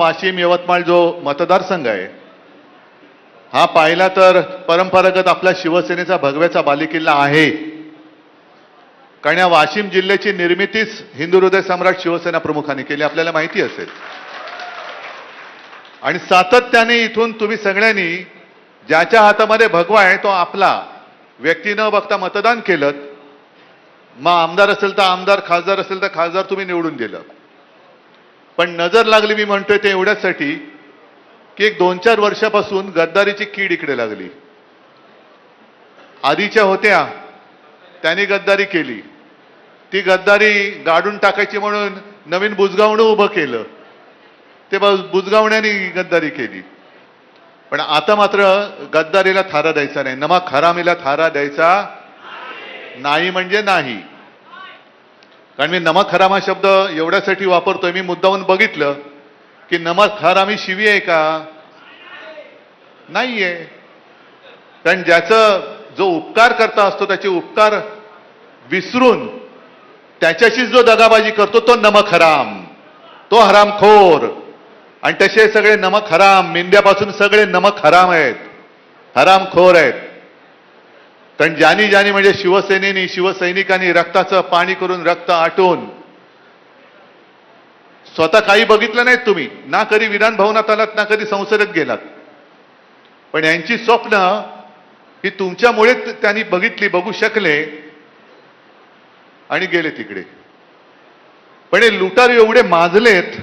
वाशिम यवतमाळ जो मतदारसंघ आहे हा पाहिला तर परंपरागत आपला शिवसेनेचा भगव्याचा बालेकिल्ला आहे. कारण या वाशिम जिल्ह्याची निर्मितीच हिंदू हृदय सम्राट शिवसेना प्रमुखांनी केली, आपल्याला माहिती असेल. आणि सातत्याने इथून तुम्ही सगळ्यांनी ज्याच्या हातामध्ये भगवा आहे तो आपला व्यक्ती न बघता मतदान केलं. मग आमदार असेल तर आमदार, खासदार असेल तर खासदार तुम्ही निवडून दिलं. पण नजर लागली, मी म्हणतोय ते एवढ्यासाठी की एक 2-4 वर्षापासून गद्दारीची कीड इकडे लागली. आधीच्या होत्या त्यांनी गद्दारी केली, ती गद्दारी गाडून टाकायची म्हणून नवीन बुजगावणं उभं केलं, ते बुजगावण्याने गद्दारी केली. पण आता मात्र गद्दारीला थारा द्यायचा नाही, नमक हरामीला थारा द्यायचा नाही म्हणजे नाही. कारण मी नमक हराम हा शब्द एवढ्यासाठी वापरतोय, मी मुद्दाहून बघितलं की नमक हरामी शिवी आहे का? नाहीये. कारण ज्याचं जो उपकार करता असतो त्याचे उपकार विसरून त्याच्याशीच जो दगाबाजी करतो तो नमक हराम, तो हरामखोर. आणि तसे सगळे नमक हराम, मेंढ्यापासून सगळे नमक हराम आहेत, हरामखोर आहेत. कारण ज्यानी ज्यानी म्हणजे शिवसेनेनी, शिवसैनिकांनी रक्ताचं पाणी करून, रक्त आटून स्वतः काही बघितलं नाहीत तुम्ही, ना कधी विधान भवनात आलात ना कधी संसदेत गेलात. पण यांची स्वप्न ही तुमच्यामुळे त्यांनी बघितली, बघू शकले आणि गेले तिकडे. पण हे लुटारू एवढे माजलेत